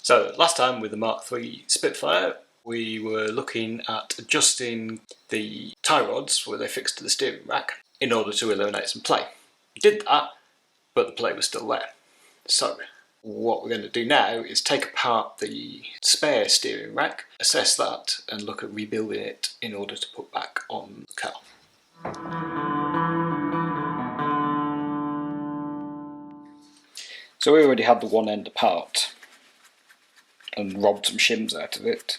So last time with the Mk3 Spitfire we were looking at adjusting the tie rods where they fixed to the steering rack in order to eliminate some play. We did that, but the play was still there. So what we're going to do now is take apart the spare steering rack, assess that and look at rebuilding it in order to put back on the car. So we already had the one end apart and robbed some shims out of it.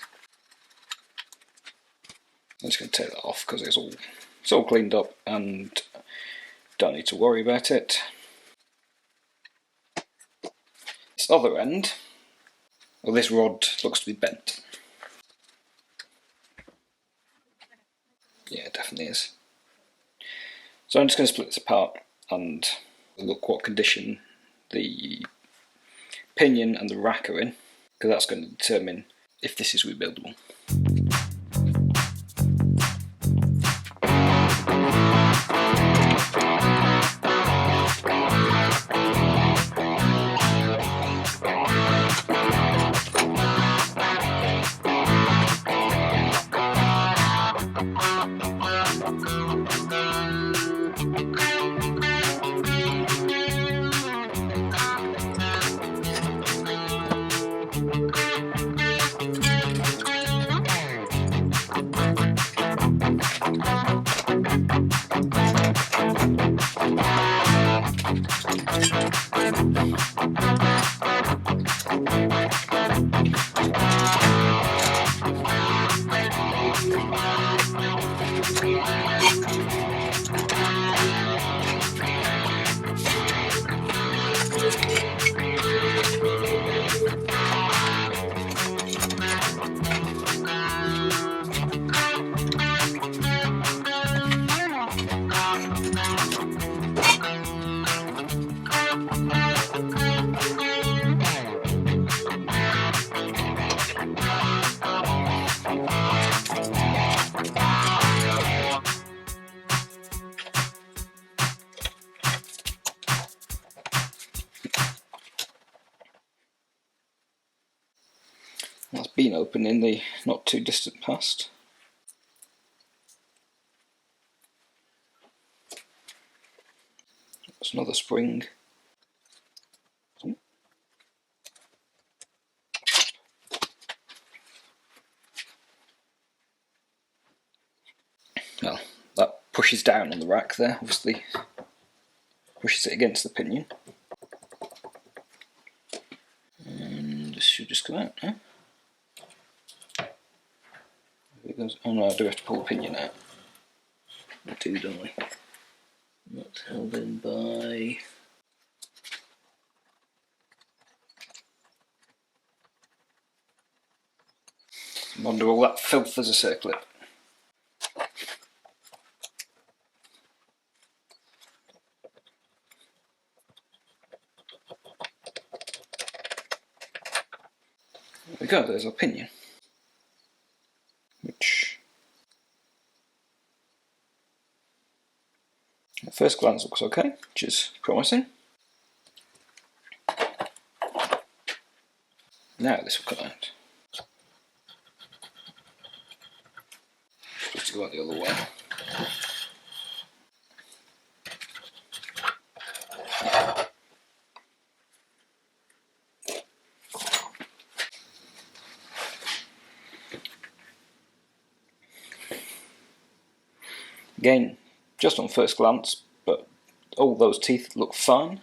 I'm just going to take that off because it's all cleaned up and don't need to worry about it. This other end, well, this rod looks to be bent. Yeah, it definitely is. So I'm just going to split this apart and look what condition the pinion and the rack are in, because that's going to determine if this is rebuildable. That's been open in the not too distant past. That's another spring. Well, that pushes down on the rack there, obviously pushes it against the pinion. And this should just come out now. It goes, oh no, I do have to pull the pinion out. I do, don't I? That's held in by... I'm under all that filth as a circlip. There we go, there's our pinion. Which at first glance looks okay, which is promising. Now this will come out. Just to go out the other way. Again, just on first glance, but all those teeth look fine.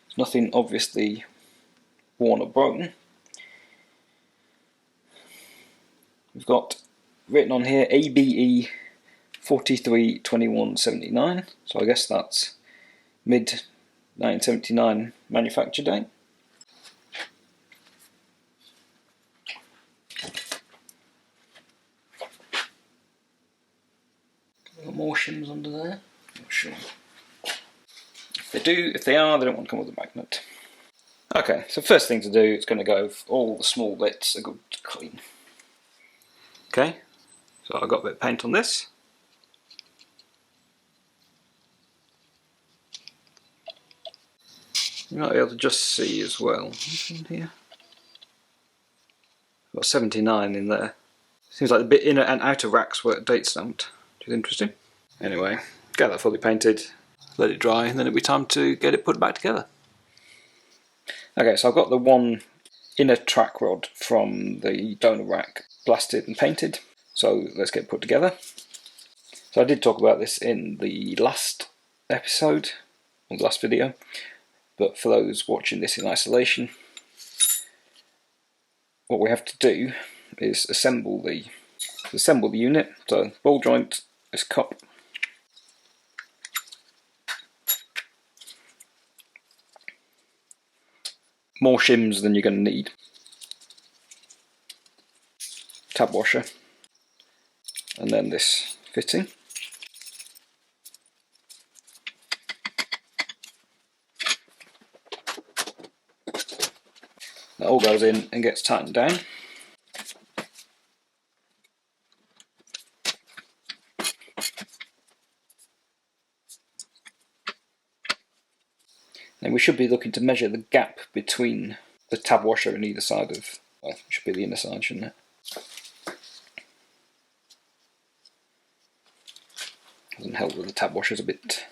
There's nothing obviously worn or broken. We've got written on here ABE 432179, so I guess that's mid 1979 manufacture date. More shims under there? Not sure. If they are, they don't want to come with a magnet. Okay, so first thing to do is going to go for all the small bits are good to clean. Okay, so I've got a bit of paint on this. You might be able to just see as well. Anything here? Got 79 in there. Seems like the bit inner and outer racks were date stamped, which is interesting. Anyway, get that fully painted, let it dry, and then it'll be time to get it put back together. Okay, so I've got the one inner track rod from the donor rack blasted and painted, so let's get it put together. So I did talk about this in the last episode, or the last video, but for those watching this in isolation, what we have to do is assemble the unit. So ball joint, this cup, more shims than you're going to need, tab washer, and then this fitting. That all goes in and gets tightened down. And we should be looking to measure the gap between the tab washer and either side of, well, it should be the inner side, shouldn't it? Doesn't help that the tab washer's a bit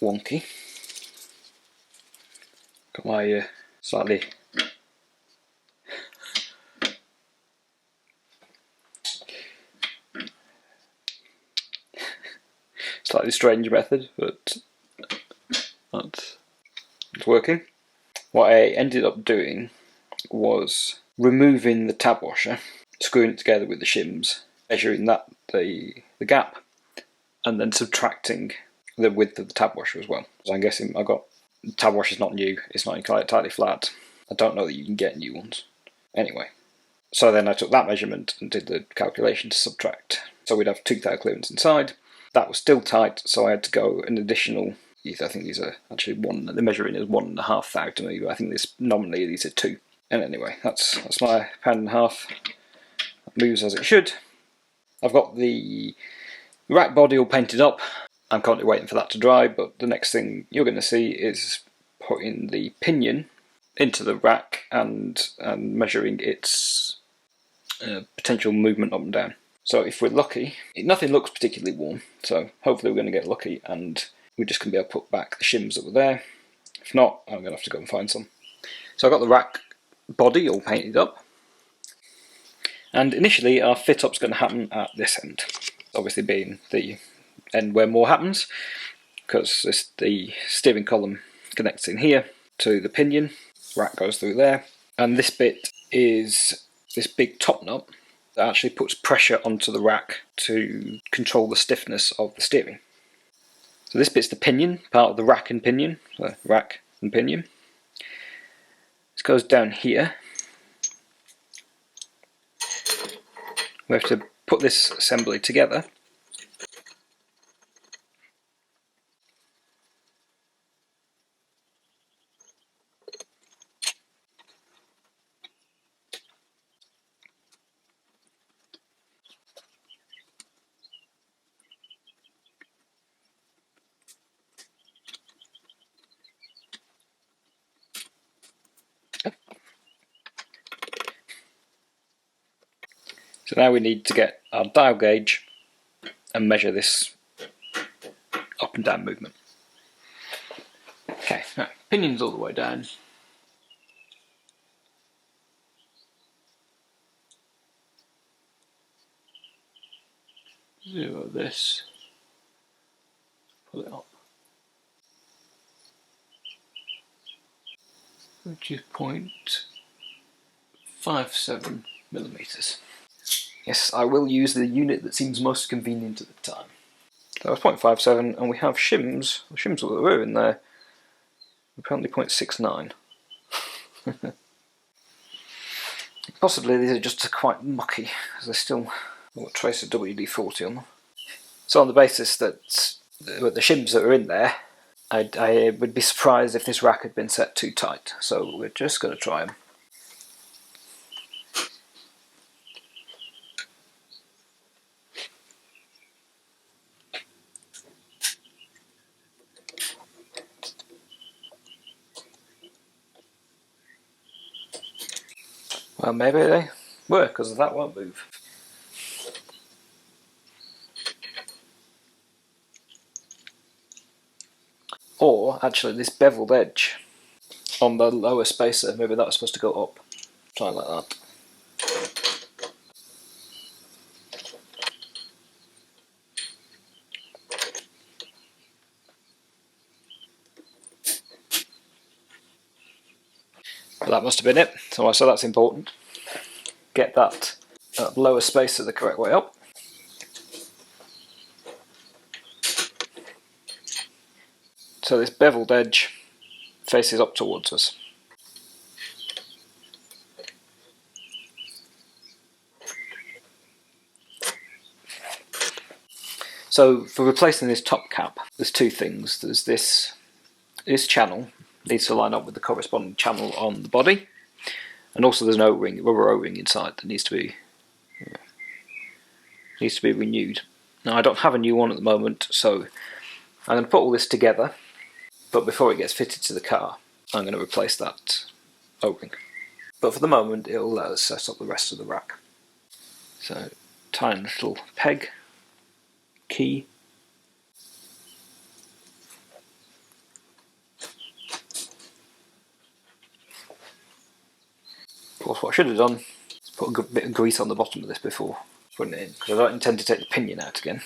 wonky. Got my slightly strange method, but it's working. What I ended up doing was removing the tab washer, screwing it together with the shims, measuring the gap, and then subtracting the width of the tab washer as well. So I'm guessing the tab washer's not new, it's not entirely flat. I don't know that you can get new ones. Anyway, so then I took that measurement and did the calculation to subtract. So we'd have 2 thou clearance inside. That was still tight, so I had to go an additional, I think these are actually the measuring is 1.5 thou to me, but I think nominally these are 2. And anyway, that's my £1.5. That moves as it should. I've got the rack body all painted up. I'm currently waiting for that to dry, but the next thing you're going to see is putting the pinion into the rack and measuring its potential movement up and down. So if we're lucky, nothing looks particularly warm, so hopefully we're going to get lucky and we're just going to be able to put back the shims that were there. If not, I'm going to have to go and find some. So I've got the rack body all painted up, and initially our fit up's going to happen at this end, obviously being the end where more happens, because the steering column connects in here to the pinion, rack goes through there, and this bit is this big top nut that actually puts pressure onto the rack to control the stiffness of the steering. So this bit's the pinion, part of the rack and pinion, so rack and pinion. This goes down here. We have to put this assembly together. So now we need to get our dial gauge and measure this up and down movement. Okay, now, pinion's all the way down. Zero this, pull it up, which is 0.57 millimeters. Yes, I will use the unit that seems most convenient at the time. That was 0.57, and we have shims. The shims that were in there, apparently 0.69. Possibly these are just quite mucky, because they're still got a trace of WD-40 on them. So on the basis that the shims that are in there, I would be surprised if this rack had been set too tight. So we're just going to try them. Well, maybe they work, because that won't move. Or, actually, this beveled edge on the lower spacer, maybe that was supposed to go up. Something like that. But that must have been it, so that's important. Get that lower spacer the correct way up. So this beveled edge faces up towards us. So for replacing this top cap, there's two things. There's this channel needs to line up with the corresponding channel on the body, and also there's an O-ring, rubber O-ring inside that needs to be renewed. Now I don't have a new one at the moment, so I'm going to put all this together, but before it gets fitted to the car, I'm going to replace that O-ring. But for the moment, it'll let us set up the rest of the rack. So tiny little peg, key. Of course, what I should have done is put a good bit of grease on the bottom of this before putting it in, because I don't intend to take the pinion out again.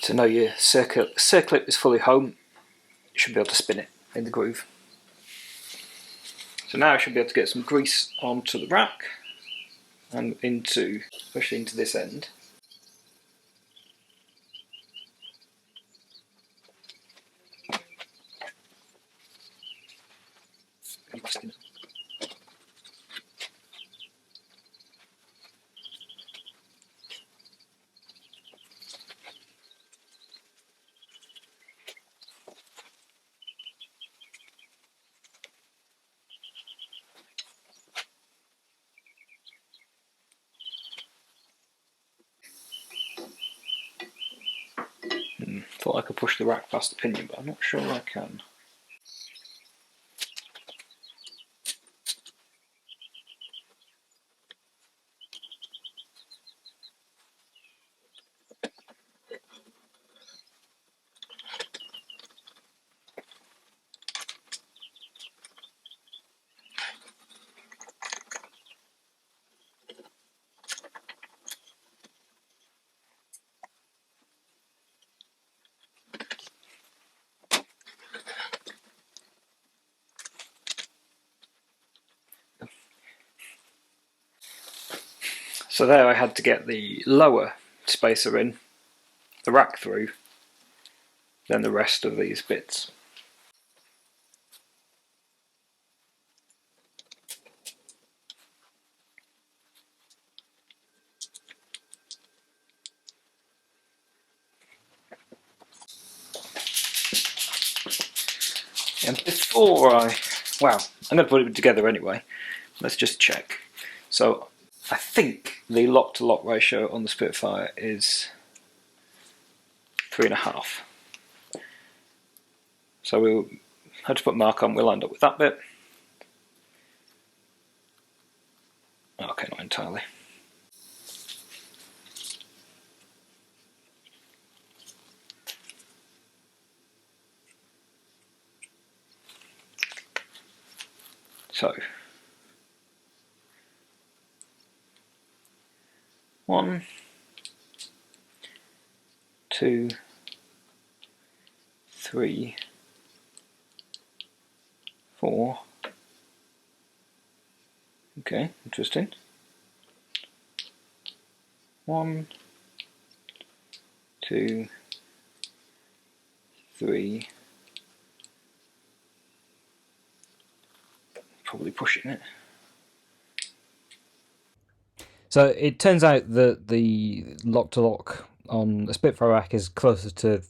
To know your circlip is fully home, you should be able to spin it in the groove. So now I should be able to get some grease onto the rack and especially into this end. Thought I could push the rack past the pinion, but I'm not sure I can. So there I had to get the lower spacer in, the rack through, then the rest of these bits. And before I'm going to put it together anyway. Let's just check. So I think the lock-to-lock ratio on the Spitfire is 3.5. So we'll have to put mark on, we'll end up with that bit. Okay, not entirely. So 1, 2, 3, 4. Okay, interesting. 1, 2, 3. Probably pushing it. So it turns out that the lock-to-lock on the Spitfire rack is closer to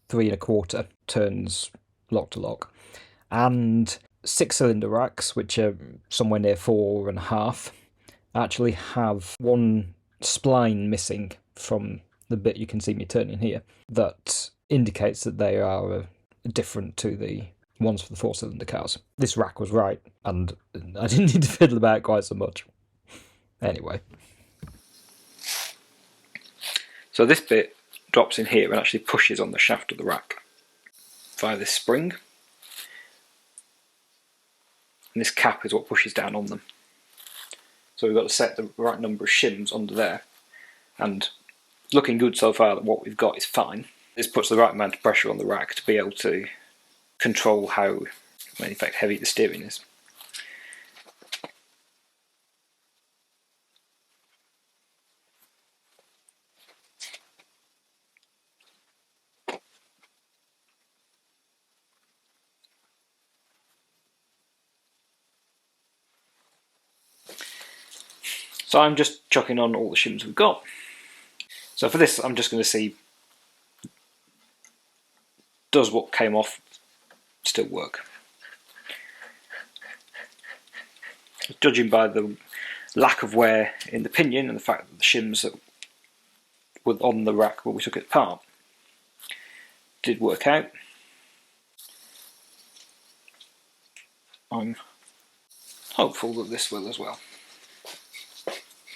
3.25 turns lock-to-lock. And 6-cylinder racks, which are somewhere near 4.5, actually have one spline missing from the bit you can see me turning here that indicates that they are different to the ones for the 4-cylinder cars. This rack was right, and I didn't need to fiddle about quite so much. Anyway. So this bit drops in here and actually pushes on the shaft of the rack via this spring. And this cap is what pushes down on them. So we've got to set the right number of shims under there. And it's looking good so far that what we've got is fine. This puts the right amount of pressure on the rack to be able to control how, in effect, heavy the steering is. So I'm just chucking on all the shims we've got. So for this, I'm just going to see, does what came off still work? Judging by the lack of wear in the pinion and the fact that the shims that were on the rack when we took it apart did work out, I'm hopeful that this will as well.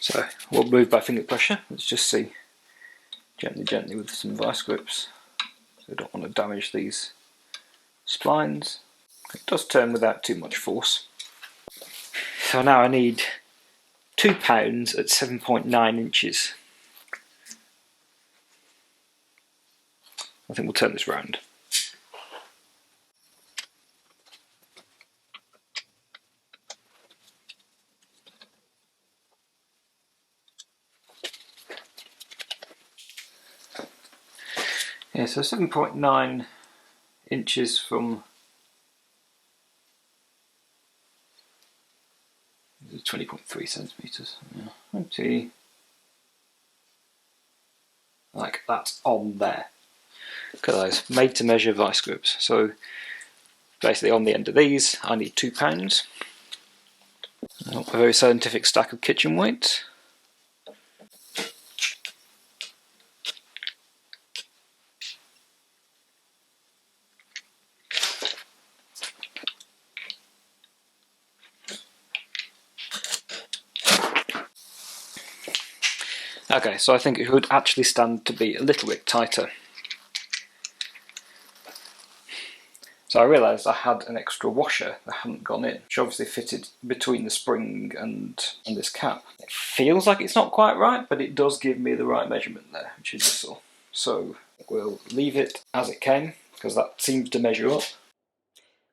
So we'll move by finger pressure. Let's just see gently with some vice grips. So we don't want to damage these splines. It does turn without too much force. So now I need 2 pounds at 7.9 inches. I think we'll turn this round. Yeah, so 7.9 inches from 20.3 centimetres. Yeah. Like that's on there. Look at those, made to measure vice grips. So basically on the end of these I need 2 pounds. A very scientific stack of kitchen weights. Okay, so I think it would actually stand to be a little bit tighter. So I realised I had an extra washer that hadn't gone in, which obviously fitted between the spring and this cap. It feels like it's not quite right, but it does give me the right measurement there, which is useful. So we'll leave it as it came, because that seems to measure up.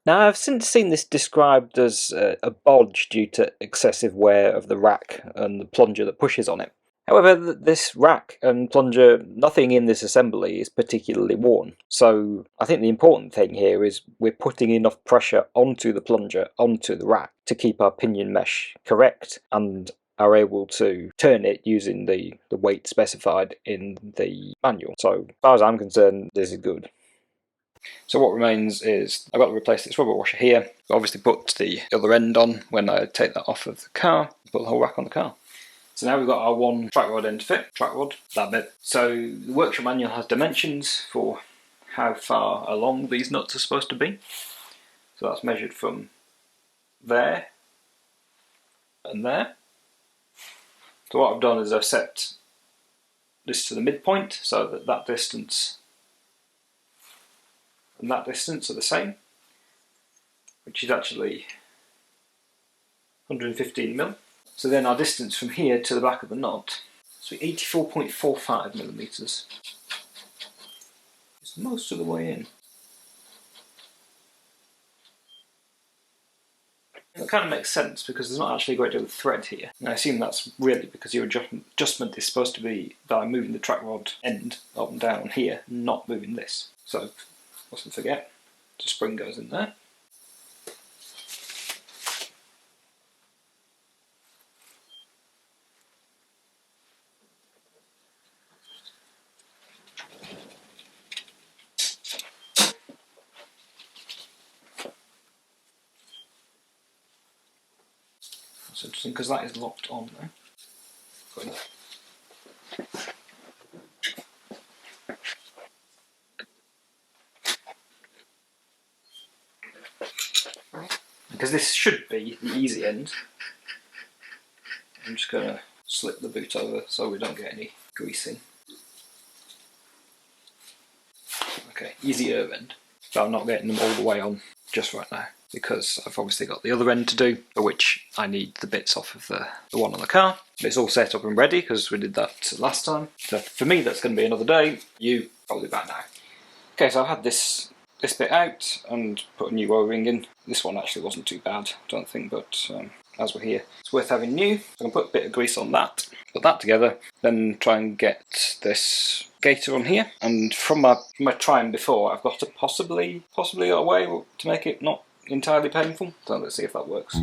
Now, I've since seen this described as a bodge due to excessive wear of the rack and the plunger that pushes on it. However, this rack and plunger, nothing in this assembly is particularly worn. So I think the important thing here is we're putting enough pressure onto the plunger, onto the rack, to keep our pinion mesh correct and are able to turn it using the weight specified in the manual. So as far as I'm concerned, this is good. So what remains is I've got to replace this rubber washer here. Obviously put the other end on when I take that off of the car, put the whole rack on the car. So now we've got our one track rod end fit, track rod, that bit. So the workshop manual has dimensions for how far along these nuts are supposed to be. So that's measured from there and there. So what I've done is I've set this to the midpoint so that that distance and that distance are the same, which is actually 115mm. So then our distance from here to the back of the nut, so 84.45mm. It's most of the way in. That kind of makes sense because there's not actually a great deal of thread here. And I assume that's really because your adjustment is supposed to be by moving the track rod end up and down here, not moving this. So, mustn't forget, the spring goes in there. That's interesting because that is locked on now. Good enough. Because this should be the easy end, I'm just going to slip the boot over so we don't get any greasing. Okay, easier end. But I'm not getting them all the way on just right now because I've obviously got the other end to do, for which I need the bits off of the one on the car. But it's all set up and ready because we did that last time. So for me that's going to be another day, you probably back now. Okay, so I've had this bit out and put a new O-ring in. This one actually wasn't too bad, I don't think, but as we're here, it's worth having new. So I'm going to put a bit of grease on that, put that together, then try and get this gator on here. And from my trying before, I've got to possibly got a way to make it not entirely painful. So let's see if that works.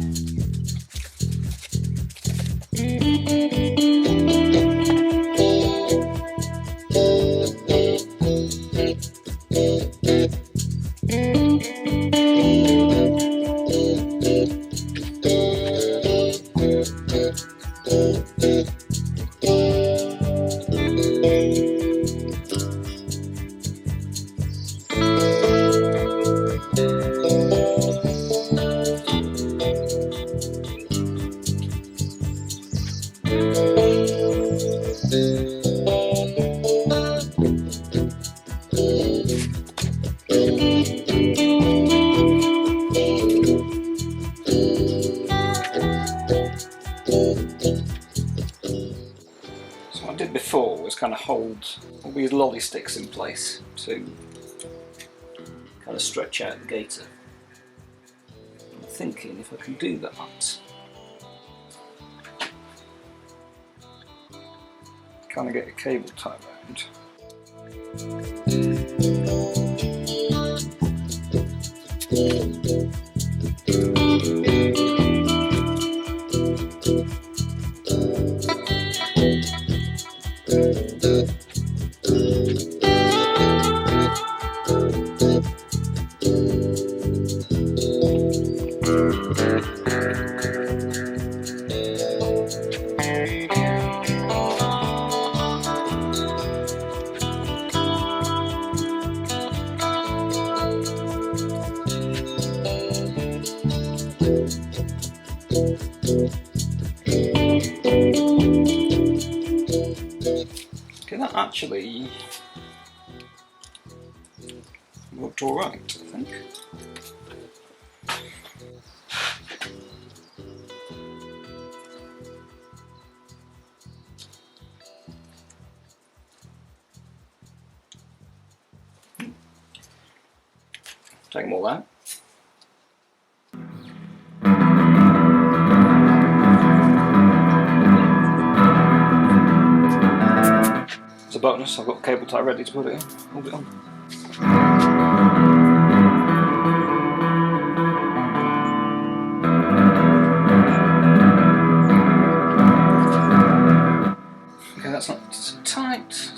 So what I did before was kind of hold all these lolly sticks in place to kind of stretch out the gator. I'm thinking if I can do that, kind of get a cable tied around. Okay, that actually worked alright, I think. Take them all out. As a bonus, I've got a cable tie ready to put it in. Hold it on. Okay, that's not so tight.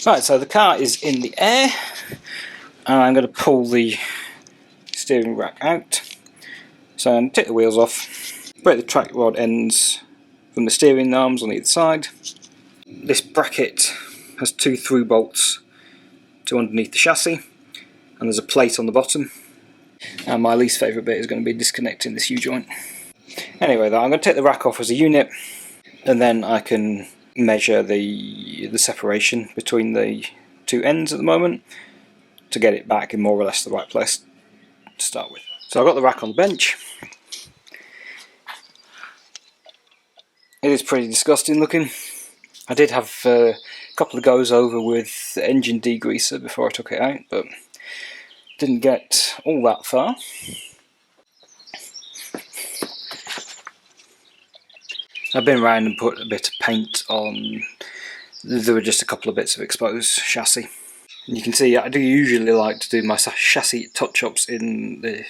Right, so the car is in the air, and I'm going to pull the steering rack out. So I'm going to take the wheels off, break the track rod ends from the steering arms on either side. This bracket has 2 through bolts to underneath the chassis, and there's a plate on the bottom. And my least favourite bit is going to be disconnecting this U-joint. Anyway, though, I'm going to take the rack off as a unit, and then I can measure the separation between the 2 ends at the moment to get it back in more or less the right place to start with. So I've got the rack on the bench. It is pretty disgusting looking. I did have a couple of goes over with the engine degreaser before I took it out, but didn't get all that far. I've been around and put a bit of paint on. There were just a couple of bits of exposed chassis. And you can see I do usually like to do my chassis touch-ups in the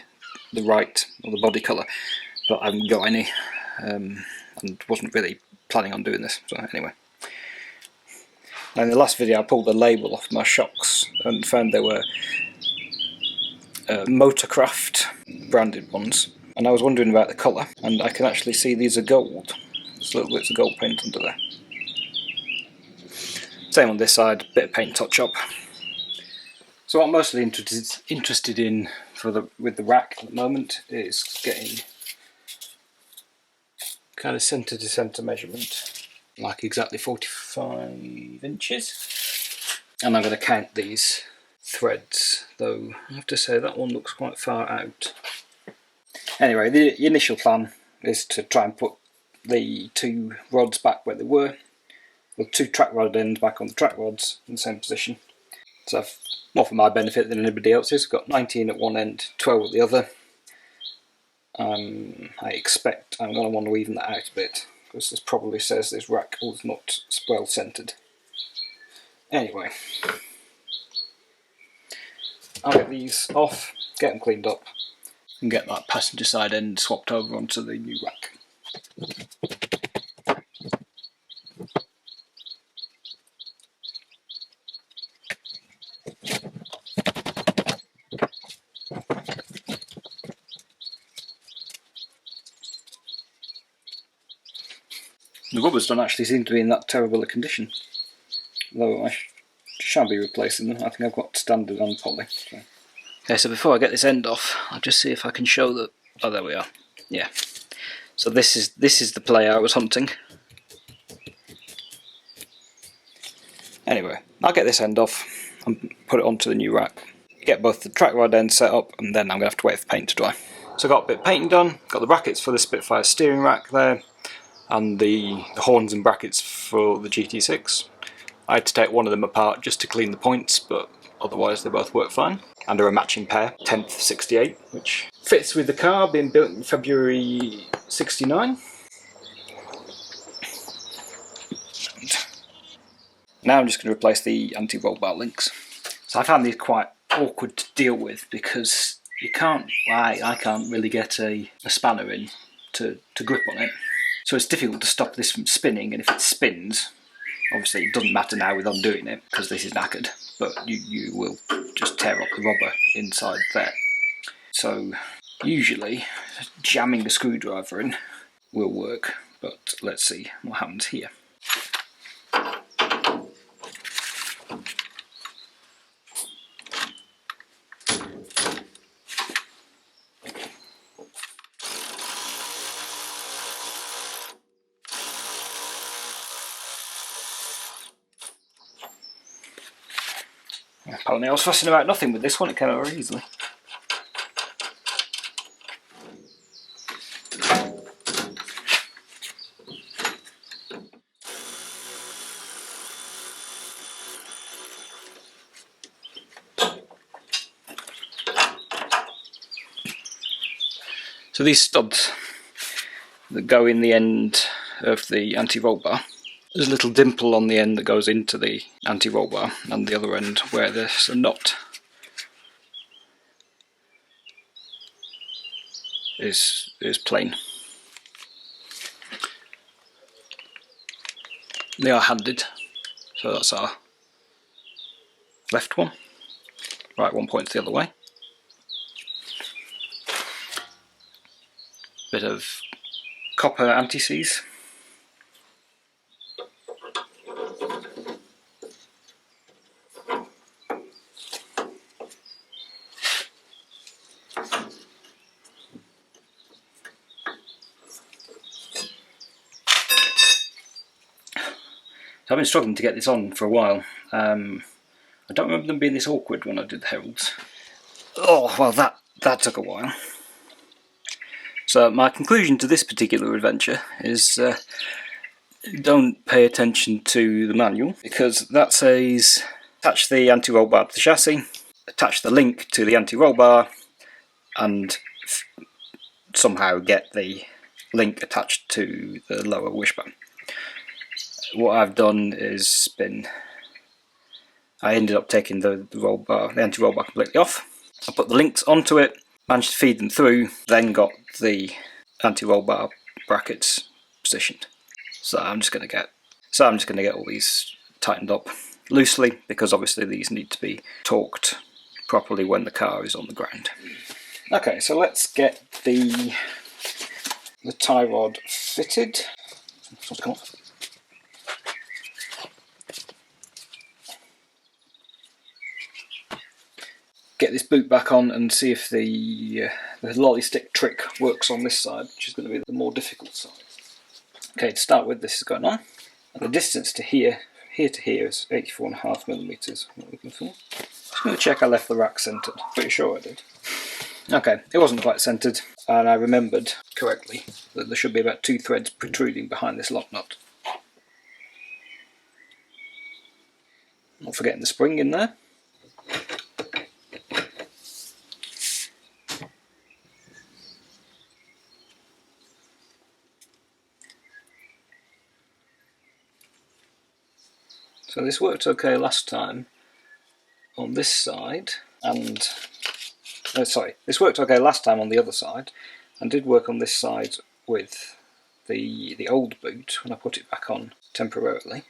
right, or the body colour, but I haven't got any, and wasn't really planning on doing this, so anyway. Now in the last video I pulled the label off my shocks and found they were Motorcraft branded ones, and I was wondering about the colour, and I can actually see these are gold. There's little bits of gold paint under there. Same on this side, bit of paint touch up. So what I'm mostly interested in with the rack at the moment is getting kind of centre to centre measurement, like exactly 45 inches. And I'm going to count these threads, though I have to say that one looks quite far out. Anyway, the initial plan is to try and put the two rods back where they were, with two track rod ends back on the track rods in the same position. So I've, more for my benefit than anybody else's, I've got 19 at one end, 12 at the other. I expect I'm going to want to even that out a bit, because this probably says this rack was not well centred. Anyway, I'll get these off, get them cleaned up, and get that passenger side end swapped over onto the new rack. The rubbers don't actually seem to be in that terrible a condition, though I shall be replacing them. I think I've got standard and poly. So. Okay, so before I get this end off, I'll just see if I can show that. Oh, there we are. Yeah. So this is the player I was hunting. Anyway, I'll get this end off and put it onto the new rack. Get both the track rod ends set up, and then I'm going to have to wait for paint to dry. So I got a bit of painting done, got the brackets for the Spitfire steering rack there, and the horns and brackets for the GT6. I had to take one of them apart just to clean the points, but otherwise they both work fine. And they're a matching pair, 10th 68, which fits with the car, being built in February 69. Now I'm just going to replace the anti-roll bar links. So I found these quite awkward to deal with because you can't, I can't really get a spanner in to grip on it. So it's difficult to stop this from spinning, and if it spins, obviously it doesn't matter now with undoing it because this is knackered, but you will just tear up the rubber inside there. So usually jamming a screwdriver in will work, but let's see what happens here. Apparently I was fussing about nothing with this one, it came out very easily. So these stubs that go in the end of the anti-roll bar, there's a little dimple on the end that goes into the anti-roll bar, and the other end where there's a knot is plain. They are handed, so that's our left one, right one points the other way. Bit of copper anti-seize. I've been struggling to get this on for a while. I don't remember them being this awkward when I did the Heralds. Oh, well that took a while. So my conclusion to this particular adventure is don't pay attention to the manual, because that says attach the anti-roll bar to the chassis, attach the link to the anti-roll bar, and somehow get the link attached to the lower wishbone. What I've done is I ended up taking the anti-roll bar completely off. I put the links onto it, managed to feed them through, then got the anti-roll bar brackets positioned. So I'm just going to get all these tightened up loosely, because obviously these need to be torqued properly when the car is on the ground. Okay, so let's get the tie rod fitted. Get this boot back on and see if the lolly stick trick works on this side, which is going to be the more difficult side. Okay, to start with, this is going on. And the distance to here to here is 84.5mm. What we're looking for. Just going to check I left the rack centred. Pretty sure I did. Okay, it wasn't quite centred, and I remembered correctly that there should be about 2 threads protruding behind this lock nut. Not forgetting the spring in there. So this worked okay last time on this side, and this worked okay last time on the other side, and did work on this side with the old boot when I put it back on temporarily.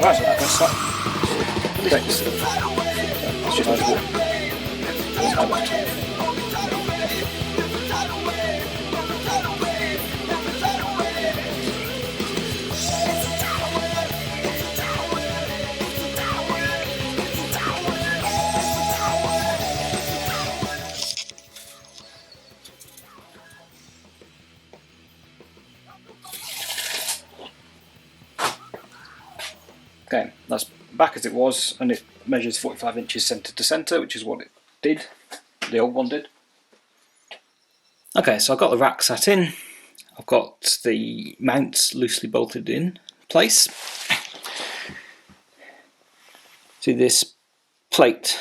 Right, so that's that. Thanks. It's just nice walk. Okay, that's back as it was, and it measures 45 inches centre to centre, which is what it did, the old one did. Okay, so I've got the rack sat in, I've got the mounts loosely bolted in place. See this plate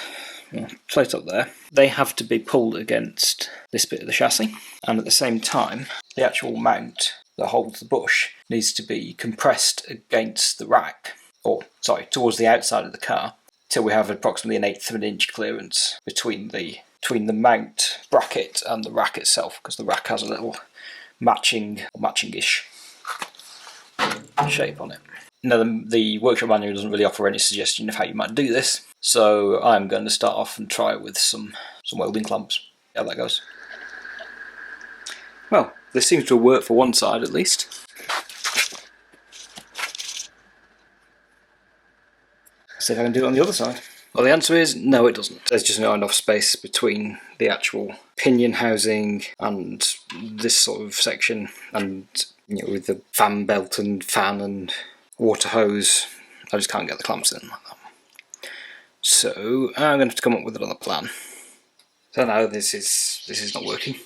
up there, they have to be pulled against this bit of the chassis, and at the same time the actual mount that holds the bush needs to be compressed against the rack, or sorry, towards the outside of the car, till we have approximately an eighth of an inch clearance between the mount bracket and the rack itself, because the rack has a little matching-ish shape on it. Now, the workshop manual doesn't really offer any suggestion of how you might do this, so I'm going to start off and try with some welding clamps. See how that goes. Well, this seems to have worked for one side at least. See if I can do it on the other side. Well, the answer is no, it doesn't. There's just not enough space between the actual pinion housing and this sort of section, and with the fan belt and fan and water hose, I just can't get the clamps in like that. So I'm going to have to come up with another plan. So now this is not working.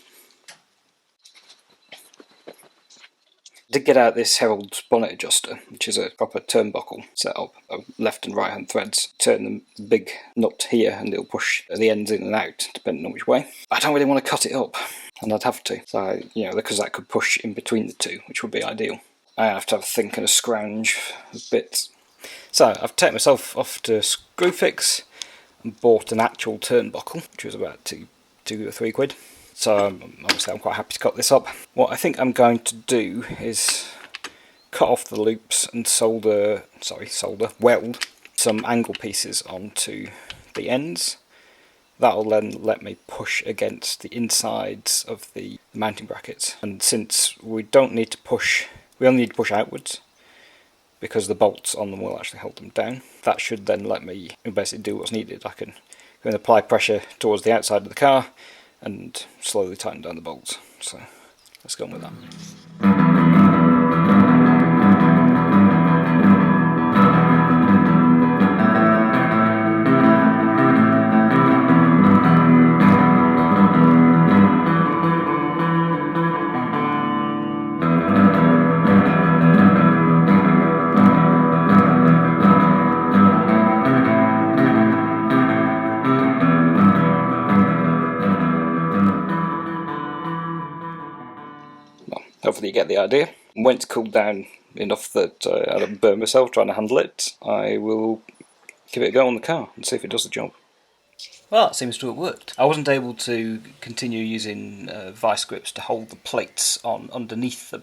I did get out this Herald bonnet adjuster, which is a proper turnbuckle setup of left and right hand threads. Turn the big nut here and it'll push the ends in and out depending on which way. I don't really want to cut it up, and I'd have to. So, because that could push in between the two, which would be ideal. I have to have a think and a scrounge of bits. So I've taken myself off to Screwfix and bought an actual turnbuckle, which was about two or three quid. So obviously I'm quite happy to cut this up. What I think I'm going to do is cut off the loops and weld some angle pieces onto the ends. That'll then let me push against the insides of the mounting brackets. And since we don't need to push, we only need to push outwards, because the bolts on them will actually hold them down. That should then let me basically do what's needed. I can go and apply pressure towards the outside of the car and slowly tighten down the bolts. So let's go on with that. Hopefully you get the idea. When it's cooled down enough that I don't burn myself trying to handle it, I will give it a go on the car and see if it does the job. Well, that seems to have worked. I wasn't able to continue using vice grips to hold the plates on underneath the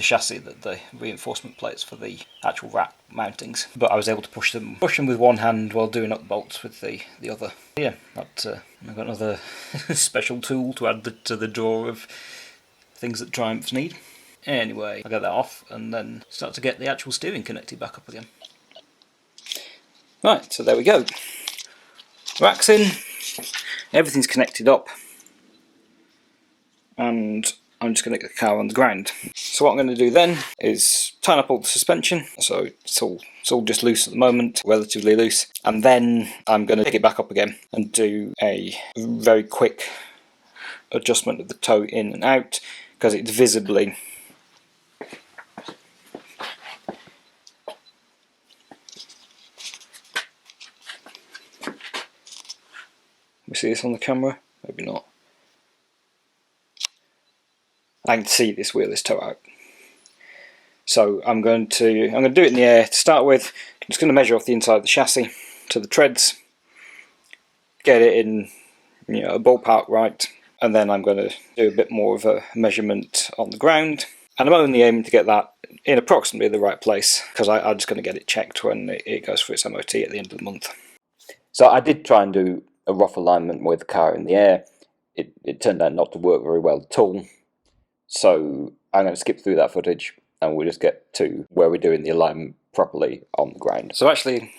chassis, the reinforcement plates for the actual rack mountings, but I was able to push them with one hand while doing up the bolts with the other. Yeah, I've got another special tool to add to the drawer of things that Triumphs need. Anyway, I'll get that off and then start to get the actual steering connected back up again. Right, so there we go. Rack's in, everything's connected up, and I'm just going to get the car on the ground. So what I'm going to do then is tighten up all the suspension, so it's all just loose at the moment, relatively loose, and then I'm going to pick it back up again and do a very quick adjustment of the toe in and out, because it's visibly we see this on the camera? Maybe not. I can see this wheelless toe out. So I'm going to do it in the air to start with. I'm just going to measure off the inside of the chassis to the treads, get it in a ballpark right, and then I'm going to do a bit more of a measurement on the ground. And I'm only aiming to get that in approximately the right place, because I'm just going to get it checked when it goes for its MOT at the end of the month. So I did try and do a rough alignment with the car in the air. It turned out not to work very well at all. So I'm going to skip through that footage and we'll just get to where we're doing the alignment properly on the ground. So actually,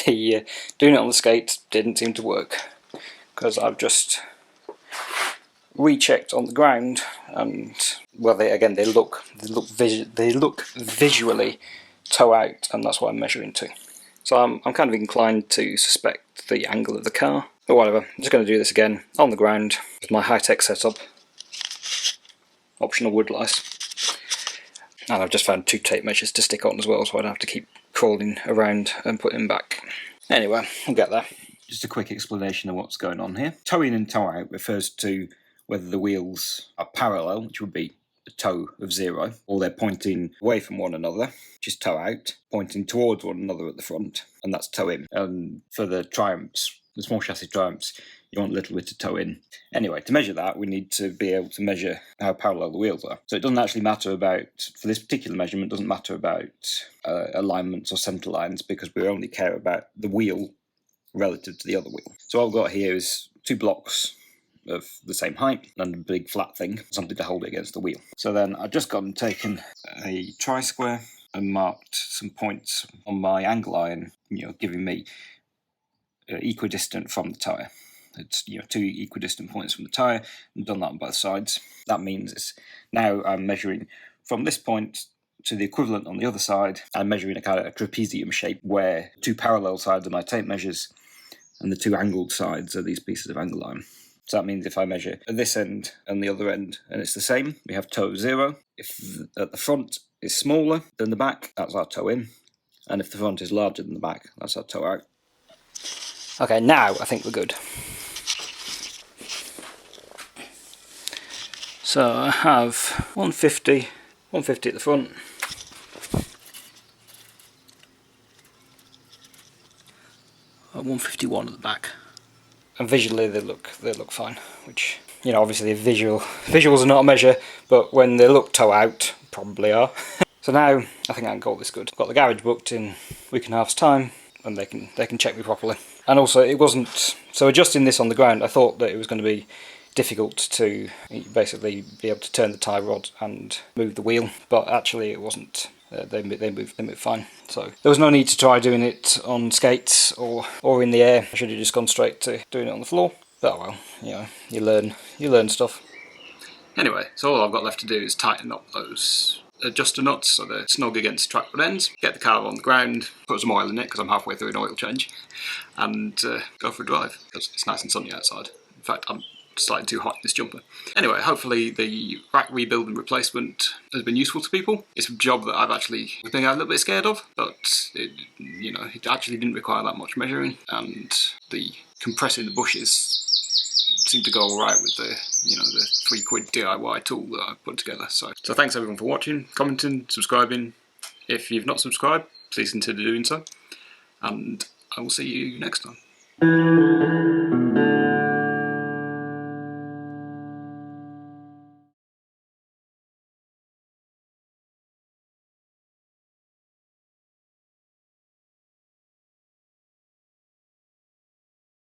the doing it on the skates didn't seem to work, because I've just rechecked on the ground, and well, they look visually toe out, and that's what I'm measuring to. So I'm kind of inclined to suspect the angle of the car, but whatever. I'm just going to do this again on the ground with my high-tech setup, optional wood lice, and I've just found 2 tape measures to stick on as well, so I don't have to keep crawling around and putting them back. Anyway, we'll get there. Just a quick explanation of what's going on here. Toe in and toe out refers to whether the wheels are parallel, which would be a toe of 0, or they're pointing away from one another, which is toe out, pointing towards one another at the front, and that's toe in. And for the Triumphs, the small chassis Triumphs, you want a little bit of toe in. Anyway, to measure that, we need to be able to measure how parallel the wheels are. So it doesn't actually matter about, for this particular measurement, it doesn't matter about alignments or centre lines, because we only care about the wheel relative to the other wheel. So what I've got here is 2 blocks of the same height and a big flat thing, something to hold it against the wheel. So then I've just gone and taken a tri-square and marked some points on my angle iron, giving me equidistant from the tyre. It's 2 equidistant points from the tyre, and done that on both sides. That means it's now I'm measuring from this point to the equivalent on the other side. I'm measuring a kind of a trapezium shape where 2 parallel sides are my tape measures and the 2 angled sides are these pieces of angle iron. So that means if I measure at this end and the other end and it's the same, we have toe of 0. If at the front is smaller than the back, that's our toe in. And if the front is larger than the back, that's our toe out. Okay, now I think we're good. So I have 150 at the front, and 151 at the back. And visually they look fine, which, obviously visuals are not a measure, but when they look toe out, probably are. So now I think I can call this good. I've got the garage booked in a week and a half's time, and they can check me properly. And also it wasn't, so adjusting this on the ground, I thought that it was going to be difficult to basically be able to turn the tie rod and move the wheel, but actually it wasn't. They moved fine. So there was no need to try doing it on skates or in the air. I should have just gone straight to doing it on the floor. But well, you learn stuff. Anyway, so all I've got left to do is tighten up those adjuster nuts so they're snug against the track rod ends, get the car on the ground, put some oil in it because I'm halfway through an oil change, and go for a drive because it's nice and sunny outside. In fact, I'm slightly too hot in this jumper. Anyway, hopefully the rack rebuild and replacement has been useful to people. It's a job that I've actually been a little bit scared of, but it actually didn't require that much measuring, and the compressing the bushes seemed to go alright with the the £3 DIY tool that I put together. So thanks everyone for watching, commenting, subscribing. If you've not subscribed, please consider doing so, and I will see you next time.